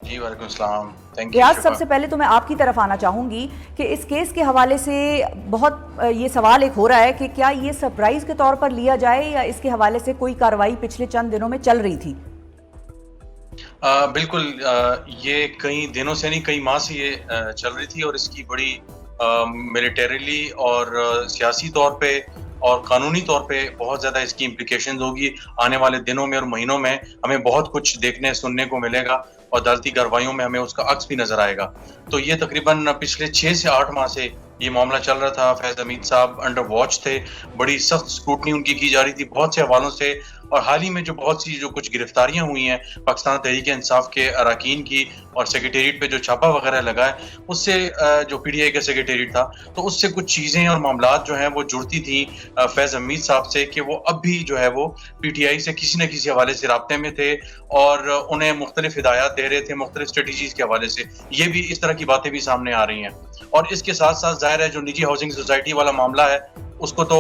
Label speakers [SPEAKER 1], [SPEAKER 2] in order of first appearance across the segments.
[SPEAKER 1] جی وعلیکم السلام. Thank you.
[SPEAKER 2] ریاض، سب سے پہلے تو میں آپ کی طرف آنا چاہوں گی کہ اس کیس کے حوالے سے بہت یہ سوال ایک ہو رہا ہے کہ کیا یہ سرپرائز کے طور پر لیا جائے یا اس کے حوالے سے کوئی کارروائی پچھلے چند دنوں میں چل رہی تھی؟
[SPEAKER 1] بالکل یہ کئی دنوں سے نہیں کئی ماہ سے یہ چل رہی تھی اور اس کی بڑی ملیٹریلی اور سیاسی طور پہ اور قانونی طور پہ بہت زیادہ اس کی امپلیکیشنز ہوگی. آنے والے دنوں میں اور مہینوں میں ہمیں بہت کچھ دیکھنے سننے کو ملے گا اور عدالتی کارروائیوں میں ہمیں اس کا عکس بھی نظر آئے گا. تو یہ تقریباً پچھلے 6 سے 8 ماہ سے یہ معاملہ چل رہا تھا. فیض حمید صاحب انڈر واچ تھے, بڑی سخت سکروٹنی ان کی جا رہی تھی بہت سے حوالوں سے. اور حال ہی میں جو بہت سی جو کچھ گرفتاریاں ہوئی ہیں پاکستان تحریک انصاف کے اراکین کی اور سیکریٹریٹ پہ جو چھاپا وغیرہ لگا ہے اس سے جو پی ڈی آئی کا سیکریٹریٹ تھا تو اس سے کچھ چیزیں اور معاملات جو ہیں وہ جڑتی تھیں فیض حمید صاحب سے کہ وہ اب بھی جو ہے وہ پی ٹی آئی سے کسی نہ کسی حوالے سے رابطے میں تھے اور انہیں مختلف ہدایات دے رہے تھے مختلف اسٹریٹجیز کے حوالے سے. یہ بھی اس طرح کی باتیں بھی سامنے آ رہی ہیں. اور اس کے ساتھ ساتھ ظاہر ہے جو نجی ہاؤسنگ سوسائٹی والا معاملہ ہے اس کو تو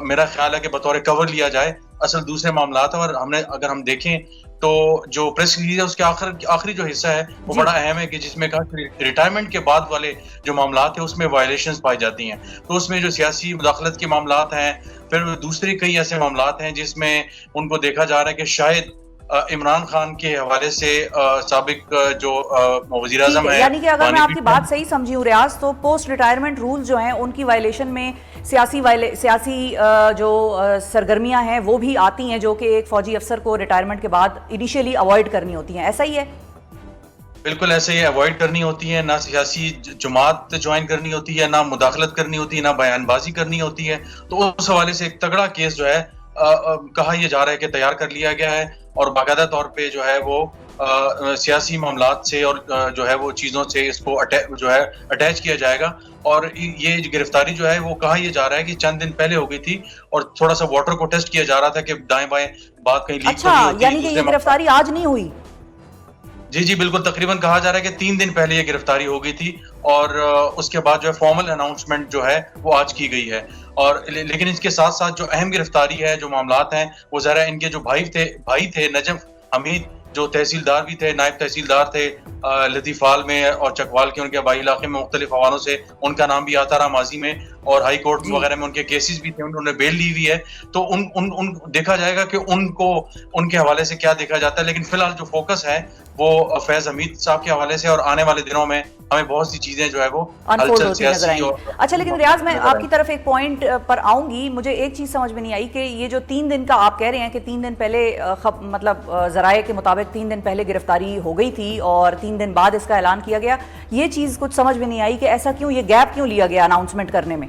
[SPEAKER 1] میرا خیال ہے کہ بطور کور لیا جائے. اصل دوسرے معاملات ہیں اور اگر ہم دیکھیں تو جو پریس ریلیز ہے اس کے آخری جو حصہ ہے وہ بڑا اہم ہے کہ جس میں کہا کہ ریٹائرمنٹ کے بعد والے جو معاملات ہیں اس میں وائلیشنز پائی جاتی ہیں. تو اس میں جو سیاسی مداخلت کے معاملات ہیں, پھر دوسرے کئی ایسے معاملات ہیں جس میں ان کو دیکھا جا رہا ہے کہ شاید عمران خان کے حوالے سے سابق جو وزیر اعظم ہیں,
[SPEAKER 2] یعنی کہ اگر میں آپ کی بات صحیح سمجھی ہوں ریاض, تو پوسٹ ریٹائرمنٹ رول جو ہیں ان کی وائلیشن میں سیاسی جو سرگرمیاں ہیں وہ بھی آتی ہیں جو کہ ایک فوجی افسر کو ریٹائرمنٹ کے بعد انیشیلی اوائڈ کرنی ہوتی ہیں. ایسا ہی ہے؟
[SPEAKER 1] بالکل ایسے ہی اوائڈ کرنی ہوتی ہے, نہ سیاسی جماعت جوائن کرنی ہوتی ہے, نہ مداخلت کرنی ہوتی ہے, نہ بیان بازی کرنی ہوتی ہے. تو اس حوالے سے ایک تگڑا کیس جو ہے کہا یہ جا رہا ہے کہ تیار کر لیا گیا ہے اور باقاعدہ طور پہ جو ہے وہ سیاسی معاملات سے اور جو ہے وہ چیزوں سے اس کو جو ہے اٹیچ کیا جائے گا. اور یہ گرفتاری جو ہے وہ کہا یہ جا رہا ہے کہ چند دن پہلے ہو گئی تھی اور تھوڑا سا واٹر کو ٹیسٹ کیا جا رہا تھا کہ دائیں بائیں بات کہیں لیک تو نہیں ہوتی.
[SPEAKER 2] یعنی کہ یہ گرفتاری آج نہیں ہوئی؟
[SPEAKER 1] جی بالکل, تقریباً کہا جا رہا ہے کہ 3 دن پہلے یہ گرفتاری ہو گئی تھی اور اس کے بعد جو ہے فارمل اناؤنسمنٹ جو ہے وہ آج کی گئی ہے. اور لیکن اس کے ساتھ ساتھ جو اہم گرفتاری ہے جو معاملات ہیں وہ ذرا ان کے جو بھائی تھے نجف حمید جو تحصیلدار بھی تھے, نائب تحصیلدار تھے لطیفال میں اور چکوال کے, ان کے آبائی علاقے میں مختلف حوالوں سے ان کا نام بھی آتا رہا ماضی میں اور ہائی کورٹ وغیرہ میں ان کے کیسز بھی تھے, انہوں نے بیل لی ہوئی ہے. تو ان دیکھا جائے گا کہ ان کے حوالے سے کیا دیکھا جاتا ہے. لیکن فی الحال جو فوکس ہے وہ فیض حمید صاحب کے حوالے سے اور آنے والے دنوں میں ہمیں بہت سی چیزیں جو ہے وہ
[SPEAKER 2] انفولڈ ہوتی نظر آئیں گی. اچھا, لیکن ریاض میں آپ کی طرف ایک پوائنٹ پر آؤں گی. مجھے ایک چیز سمجھ میں نہیں آئی کہ یہ جو 3 دن کا آپ کہہ رہے ہیں کہ 3 دن پہلے مطلب ذرائع کے مطابق 3 دن پہلے گرفتاری ہو گئی تھی اور 3 دن بعد اس کا اعلان کیا گیا, یہ چیز کچھ سمجھ میں نہیں آئی کہ ایسا کیوں, یہ گیپ کیوں لیا گیا اناؤنسمنٹ کرنے میں؟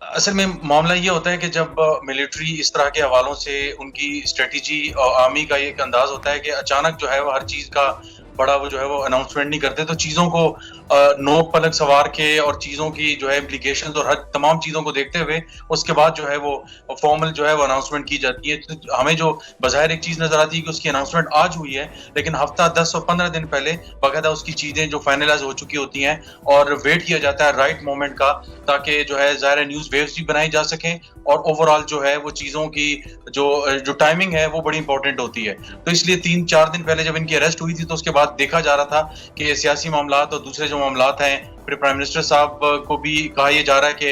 [SPEAKER 1] اصل میں معاملہ یہ ہوتا ہے کہ جب ملٹری اس طرح کے حوالوں سے ان کی اسٹریٹجی اور آرمی کا ایک انداز ہوتا ہے کہ اچانک جو ہے وہ ہر چیز کا بڑا وہ جو ہے وہ اناؤنسمنٹ نہیں کرتے, تو چیزوں کو نوک پلک سوار کے اور چیزوں کی جو ہے امپلیکیشنز اور ہر تمام چیزوں کو دیکھتے ہوئے اس کے بعد جو ہے وہ فارمل جو ہے وہ اناؤنسمنٹ کی جاتی ہے. ہمیں جو بظاہر ایک چیز نظر آتی ہے کہ اس کی اناؤنسمنٹ آج ہوئی ہے, لیکن ہفتہ 10 اور 15 دن پہلے باقاعدہ اس کی چیزیں جو فائنلائز ہو چکی ہوتی ہیں اور ویٹ کیا جاتا ہے رائٹ مومنٹ کا, تاکہ جو ہے ظاہر نیوز ویوز بھی بنائی جا سکیں اور اوور آل جو ہے وہ چیزوں کی جو ٹائمنگ ہے وہ بڑی امپورٹنٹ ہوتی ہے. تو اس لیے 3-4 دن پہلے جب ان کی اریسٹ ہوئی تھی تو اس کے بعد دیکھا جا رہا تھا کہ سیاسی معاملات اور دوسرے جو معاملات ہیں, پھر پرائم منسٹر صاحب کو بھی کہا یہ جا رہا ہے کہ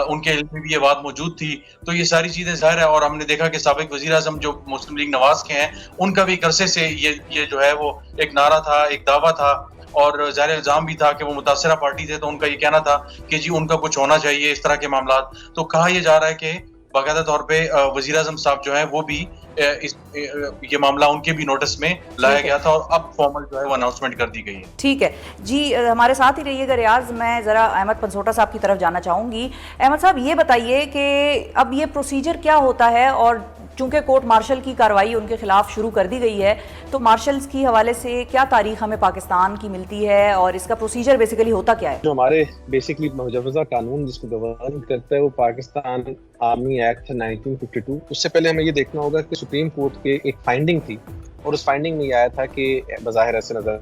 [SPEAKER 1] ان کے علم میں بھی یہ بات موجود تھی. تو یہ ساری چیزیں ظاہر ہے, اور ہم نے دیکھا کہ سابق وزیر اعظم جو مسلم لیگ نواز کے ہیں ان کا بھی ایک عرصے سے یہ جو ہے وہ ایک نعرہ تھا, ایک دعویٰ تھا اور ظاہر الزام بھی تھا کہ وہ متاثرہ پارٹی تھے, تو ان کا یہ کہنا تھا کہ جی ان کا کچھ ہونا چاہیے اس طرح کے معاملات. تو کہا یہ جا رہا ہے کہ باقاعدہ طور پہ وزیر اعظم صاحب جو ہیں وہ بھی یہ معاملہ ان کے بھی نوٹس میں لایا گیا تھا اور اب فارمل جو ہے وہ اناؤنسمنٹ کر دی گئی ہے.
[SPEAKER 2] ٹھیک ہے جی, ہمارے ساتھ ہی رہیے گا ریاض. میں ذرا احمد پنسوٹا صاحب کی طرف جانا چاہوں گی. احمد صاحب یہ بتائیے کہ اب یہ پروسیجر کیا ہوتا ہے, اور چونکہ کورٹ مارشل کی کارروائی ان کے خلاف شروع کر دی گئی ہے, تو مارشلز کی حوالے سے کیا تاریخ ہمیں پاکستان کی ملتی ہے اور اس کا پروسیجر بیسیکلی ہوتا کیا ہے؟
[SPEAKER 3] جو ہمارے بیسکلی مجوزہ قانون جس کو گورن کرتا ہے وہ پاکستان آرمی ایکٹ 1952. اس سے پہلے ہمیں یہ دیکھنا ہوگا کہ سپریم کورٹ کے ایک فائنڈنگ تھی اور اس فائنڈنگ میں یہ آیا تھا کہ بظاہر ایسے نظر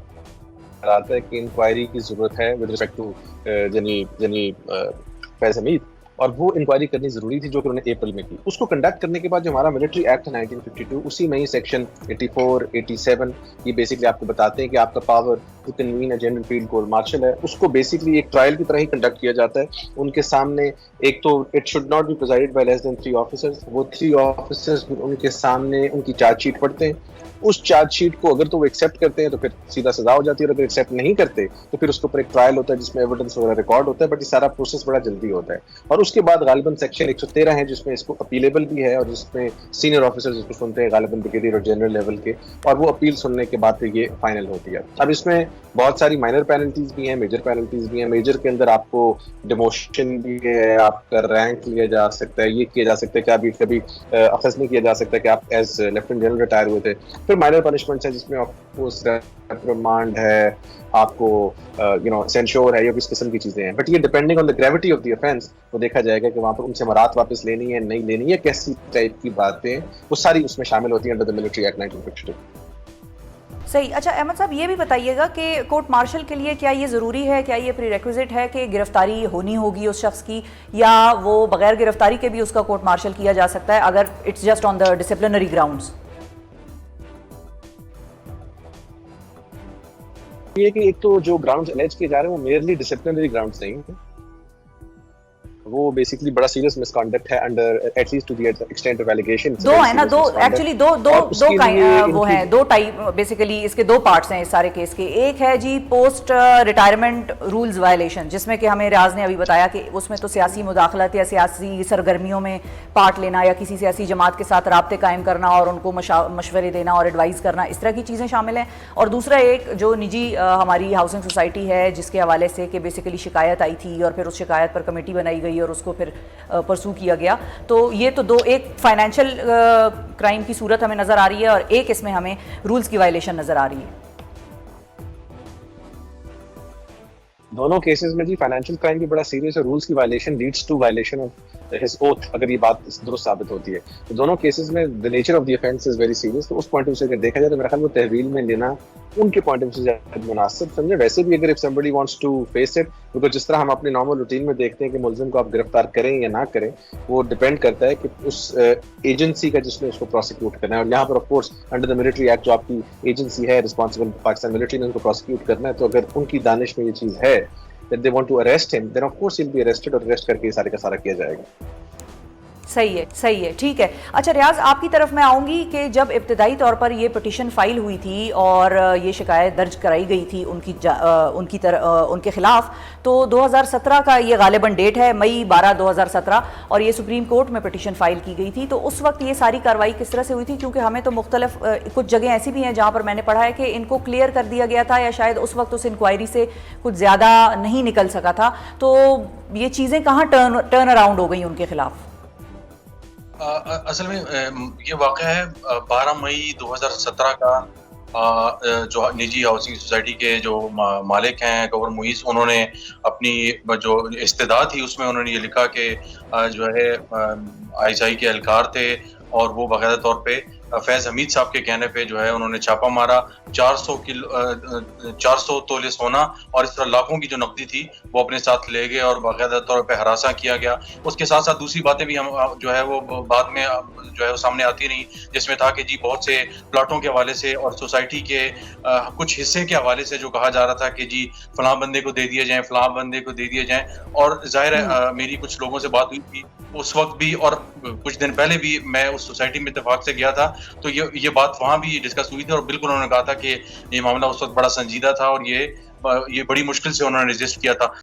[SPEAKER 3] آتا ہے کہ انکوائری کی ضرورت ہے ود ریسپیکٹ ٹو جنی فیض حمید. اور وہ انکوائری کرنی ضروری تھی جو کہ انہوں نے اپریل میں کی. اس کو کنڈکٹ کرنے کے بعد جو ہمارا ملٹری ایکٹ 1952 اسی میں ہی سیکشن 84 87 یہ بیسکلی آپ کو بتاتے ہیں کہ آپ کا power to convene a general field court martial ہے, اس کو بیسکلی ایک ٹرائل کی طرح ہی کنڈکٹ کیا جاتا ہے. ان کے سامنے ایک تو it should not be presided by less than 3 officers, وہ 3 آفیسرز ان کے سامنے ان کی چارج شیٹ پڑھتے ہیں. اس چارج شیٹ کو اگر تو وہ ایکسیپٹ کرتے ہیں تو پھر سیدھا سزا ہو جاتی ہے, اور اگر ایکسیپٹ نہیں کرتے تو پھر اس کے اوپر ایک ٹرائل ہوتا ہے جس میں ایویڈنس وغیرہ ریکارڈ ہوتا ہے. بٹ یہ سارا پروسیس بڑا جلدی ہوتا ہے. اور اس کے بعد غالباً سیکشن 113 ہے جس میں اس کو اپیلیبل بھی ہے, اور جس میں سینئر آفیسرز اس کو سنتے ہیں غالباً بریگیڈیئر اور جنرل لیول کے, اور وہ اپیل سننے کے بعد پھر یہ فائنل ہوتی ہے. اب اس میں بہت ساری مائنر پینلٹیز بھی ہیں, میجر پینلٹیز بھی ہیں. میجر کے اندر آپ کو ڈیموشن بھی ہے, آپ کا رینک لیا جا سکتا ہے, یہ کیا جا سکتا ہے کہ ابھی کبھی اخذ نہیں کیا جا سکتا کہ آپ ایز لیفٹیننٹ جنرل ریٹائر ہوئے تھے. پھر مائنر پنشمنٹس ہیں جس میں آپ کو ریپریمانڈ ہے, آپ کو سینشور ہے, یا کس قسم کی چیزیں ہیں. بٹ یہ depending on the gravity of the offence وہ دیکھا جائے گا کہ وہاں پر ان سے مراد واپس لینی ہے نہیں لینی ہے, کیسی ٹائپ کی باتیں وہ ساری اس میں شامل ہوتی ہیں انڈر دا ملٹری ایکٹ 1952.
[SPEAKER 2] صحیح. اچھا احمد صاحب یہ بھی بتائیے گا کہ کورٹ مارشل کے لیے کیا یہ ضروری ہے, کیا یہ پری ریکویزٹ ہے کہ گرفتاری ہونی ہوگی اس شخص کی, یا وہ بغیر گرفتاری کے بھی اس کا کورٹ مارشل کیا جا سکتا ہے اگر it's just on the disciplinary grounds?
[SPEAKER 3] یہ کہ ایک تو جو گراؤنڈز الیج کیے جا رہے ہیں وہ میئرلی ڈسپلنری گراؤنڈز نہیں ہیں, وہ بیسکلی بڑا سیریس مس کنڈکٹ ہے under at least to the extent of allegation.
[SPEAKER 2] دو ہے نا, دو ایکچولی دو وہ ہیں, دو ٹائپ بیسیکلی اس کے دو پارٹس ہیں اس سارے کیس کے. ایک ہے جی پوسٹ ریٹائرمنٹ رولز وائلیشن, جس میں کہ ہمیں ریاض نے ابھی بتایا کہ اس میں تو سیاسی مداخلت یا سیاسی سرگرمیوں میں پارٹ لینا یا کسی سیاسی جماعت کے ساتھ رابطے قائم کرنا اور ان کو مشورے دینا اور ایڈوائز کرنا, اس طرح کی چیزیں شامل ہیں. اور دوسرا ایک جو نجی ہماری ہاؤسنگ سوسائٹی ہے جس کے حوالے سے کہ بیسیکلی شکایت آئی تھی اور پھر اس شکایت پر کمیٹی بنائی گئی اور اس کو پھر پرسو کیا گیا. تو یہ تو دو, ایک فائنینشیل کرائم کی صورت ہمیں نظر آ رہی ہے اور ایک اس میں ہمیں رولز کی وائلیشن نظر آ رہی ہے.
[SPEAKER 3] دونوں کیسز میں جی فائنینشیل کرائم بھی بڑا سیریس ہے, رولز کی violation leads to violation of his oath اگر یہ بات درست ثابت ہوتی ہے. تو دونوں کیسز میں the nature of the offense is very serious. تو اس پوائنٹ آف ویو سے اگر دیکھا جائے تو میرا خیال وہ تحویل میں لینا ان کے پوائنٹ آف ویو سے زیادہ مناسب سمجھے. ویسے بھی اگر if somebody wants to face it, کیونکہ جس طرح ہم اپنے نارمل روٹین میں دیکھتے ہیں کہ ملزم کو آپ گرفتار کریں یا نہ کریں, وہ ڈیپینڈ کرتا ہے کہ اس ایجنسی کا جس نے اس کو پروسیکیوٹ کرنا ہے. اور یہاں پر of course under the military act جو آپ کی ایجنسی ہے رسپانسبل پاکستان ملٹری نے ان کو پروسیکیوٹ کرنا ہے, تو اگر ان کی دانش میں یہ چیز ہے that they want to arrest him, then of course he'll be arrested, اور arrest کر کے سارے کا سارا کیا جائے گا.
[SPEAKER 2] صحیح ہے, صحیح ہے, ٹھیک ہے. اچھا ریاض آپ کی طرف میں آؤں گی کہ جب ابتدائی طور پر یہ پٹیشن فائل ہوئی تھی اور یہ شکایت درج کرائی گئی تھی ان کے خلاف, تو 2017 کا یہ غالباً ڈیٹ ہے, مئی 12 2017, اور یہ سپریم کورٹ میں پٹیشن فائل کی گئی تھی. تو اس وقت یہ ساری کارروائی کس طرح سے ہوئی تھی؟ کیونکہ ہمیں تو مختلف کچھ جگہیں ایسی بھی ہیں جہاں پر میں نے پڑھا ہے کہ ان کو کلیئر کر دیا گیا تھا یا شاید اس وقت اس انکوائری سے کچھ زیادہ نہیں نکل سکا تھا. تو یہ چیزیں کہاں ٹرن اراؤنڈ ہو گئیں ان کے خلاف؟
[SPEAKER 1] اصل میں یہ واقعہ ہے 12 مئی 2017 کا. جو نجی ہاؤسنگ سوسائٹی کے جو مالک ہیں گورنر معیز, انہوں نے اپنی جو استدعا تھی اس میں انہوں نے یہ لکھا کہ جو ہے ISI کے اہلکار تھے اور وہ باقاعدہ طور پہ فیض حمید صاحب کے کہنے پہ جو ہے انہوں نے چھاپا مارا. 400 تولے سونا اور اس طرح لاکھوں کی جو نقدی تھی وہ اپنے ساتھ لے گئے اور باقاعدہ طور پہ ہراساں کیا گیا. اس کے ساتھ ساتھ دوسری باتیں بھی ہم جو ہے وہ بعد میں جو ہے وہ سامنے آتی رہی, جس میں تھا کہ جی بہت سے پلاٹوں کے حوالے سے اور سوسائٹی کے کچھ حصے کے حوالے سے جو کہا جا رہا تھا کہ جی فلاں بندے کو دے دیے جائیں, فلاں بندے کو دے دیے جائیں. اور ظاہر ہے میری کچھ لوگوں سے بات ہوئی تھی اس وقت بھی اور کچھ دن پہلے بھی, میں اس سوسائٹی میں اتفاق سے گیا تھا تو یہ بات وہاں بھی ڈسکس ہوئی تھی اور بالکل انہوں نے کہا تھا کہ یہ معاملہ اس وقت بڑا سنجیدہ تھا اور یہ بڑی مشکل سے انہوں نے رجسٹ کیا تھا.